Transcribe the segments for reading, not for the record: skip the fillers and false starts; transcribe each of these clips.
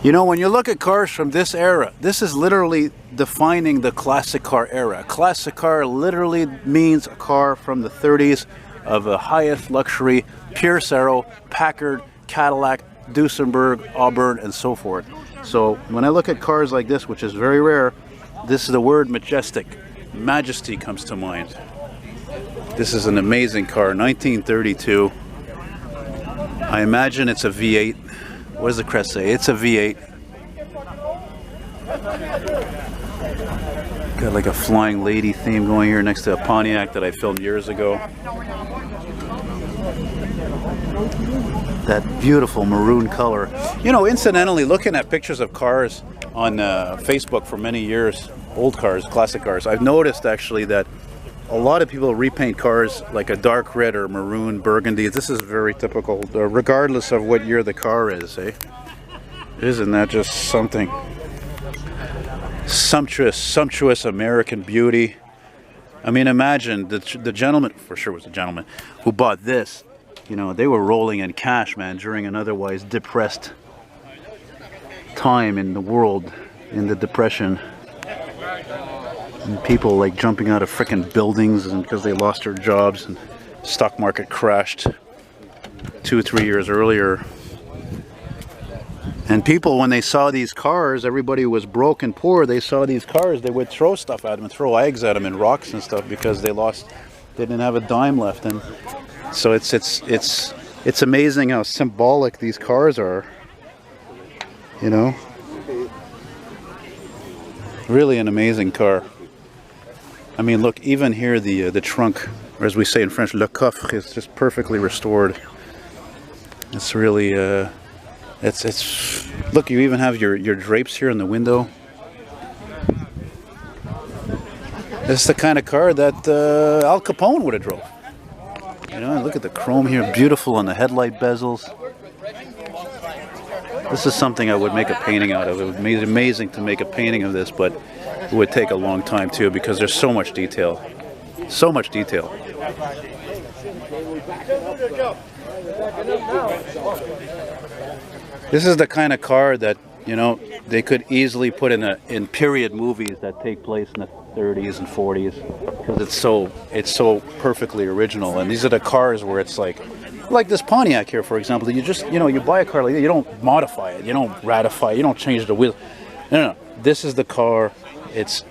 You know, when you look at cars from this era, this is literally defining the classic car era. Classic car literally means a car from the 30s of the highest luxury, Pierce Arrow, Packard, Cadillac, Duesenberg, Auburn, and so forth. So when I look at cars like this, which is very rare, this is the word majestic. Majesty comes to mind. This is an amazing car, 1932. I imagine it's a V8. What does the crest say? It's a V8. Got like a flying lady theme going here next to a Pontiac that I filmed years ago. That beautiful maroon color. You know, incidentally, looking at pictures of cars on Facebook for many years, old cars, classic cars, I've noticed actually that a lot of people repaint cars like a dark red or maroon burgundy. This is very typical, regardless of what year the car is, eh? Isn't that just something? Sumptuous American beauty. I mean, imagine the gentleman, for sure was a gentleman, who bought this. You know, they were rolling in cash, man, during an otherwise depressed time in the world, in the Depression. And people like jumping out of frickin' buildings and because they lost their jobs, and stock market crashed 2 or 3 years earlier. And people, when they saw these cars, everybody who was broke and poor, they saw these cars, they would throw stuff at them and throw eggs at them and rocks and stuff because they didn't have a dime left. And so it's amazing how symbolic these cars are, you know. Really an amazing car. I mean, look, even here the trunk, or as we say in French, le coffre, is just perfectly restored. It's really it's look, you even have your drapes here in the window. It's the kind of car that Al Capone would have drove. You know, look at the chrome here, beautiful on the headlight bezels. This is something I would make a painting out of. It would be amazing to make a painting of this, but it would take a long time too because there's so much detail. So much detail. This is the kind of car that, you know, they could easily put in period movies that take place in the 30s and 40s because it's so perfectly original. And these are the cars where it's like this Pontiac here, for example, that you just, you know, you buy a car like that, you don't modify it, you don't ratify it, you don't change the wheel. No. This is the car. It's,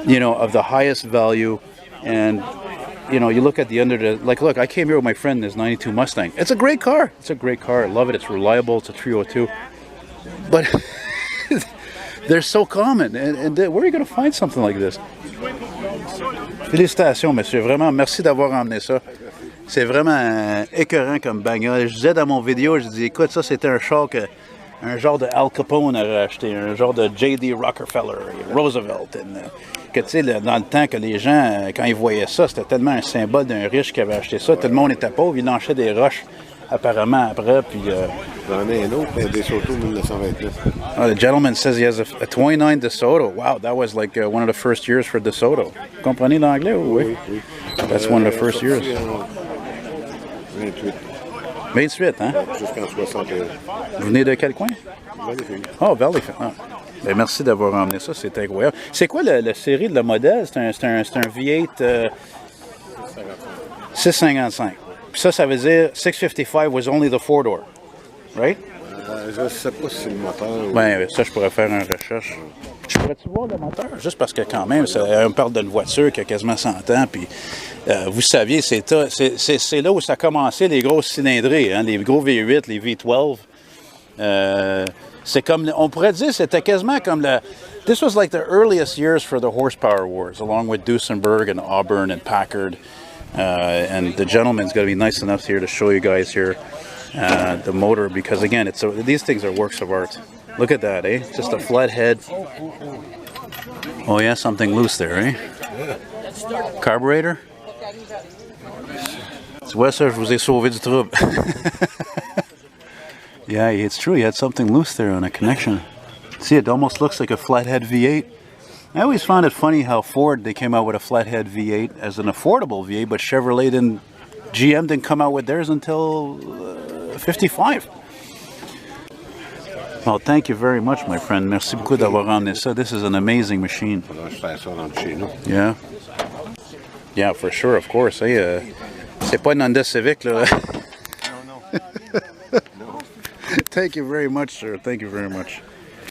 you know, of the highest value. And you know, you look at the under the, like, look, I came here with my friend in this 92 Mustang. It's a great car. It's a great car. I love it. It's reliable. It's a 302. But they're so common. And where are you going to find something like this? Félicitations, monsieur. Vraiment, merci d'avoir emmené ça. C'est vraiment écœurant comme bagnole. Je disais dans mon vidéo, je dis, écoute, ça, c'était un char que un genre de Al Capone aurait acheté, un genre de J.D. Rockefeller, Roosevelt. Que tu sais, dans le temps que les gens, quand ils voyaient ça, c'était tellement un symbole d'un riche qui avait acheté ça. Tout le monde était pauvre, il lançait des roches apparemment après. Puis, j'en ai un autre, DeSoto 1929. Oh, the gentleman says he has a 29 DeSoto. Wow, that was like one of the first years for DeSoto. Comprenez l'anglais? Oui. That's one of the first years. 28. 28, hein? Jusqu'en 61. Vous venez de quel coin? Valleyfield. Oh, Valleyfield. Ah. Ben, merci d'avoir emmené ça, c'est incroyable. C'est quoi la série de le modèle? C'est un V8 655. Puis ça veut dire 655 was only the 4-door, right? Je ne sais pas si c'est le moteur. Ben, ça, je pourrais faire une recherche. Je pourrais-tu voir le moteur? Juste parce que quand même, on parle d'une voiture qui a quasiment 100 ans. Puis, vous saviez, c'est là où ça a commencé, les grosses cylindrées, hein, les gros V8, les V12. C'est comme, on pourrait dire, c'était quasiment comme this was like the earliest years for the horsepower wars, along with Duesenberg and Auburn and Packard. And the gentleman's got to be nice enough here to show you guys here the motor, because again, these things are works of art. Look at that, eh? Just a flat head. Oh yeah, something loose there, eh? Carburetor? Tu vois ça, je vous ai sauvé du trouble. Yeah, it's true. He had something loose there on a connection. See, it almost looks like a flathead V8. I always found it funny how Ford, they came out with a flathead V8 as an affordable V8, but Chevrolet and GM didn't come out with theirs until 55. Well, thank you very much, my friend. Merci beaucoup d'avoir ramené ça. This is an amazing machine. Faudra que je fasse ça rentre chez nous. Yeah. Yeah, for sure, of course. Hey, c'est pas une Honda Civic, là. Non, non. Thank you very much, sir. Thank you very much.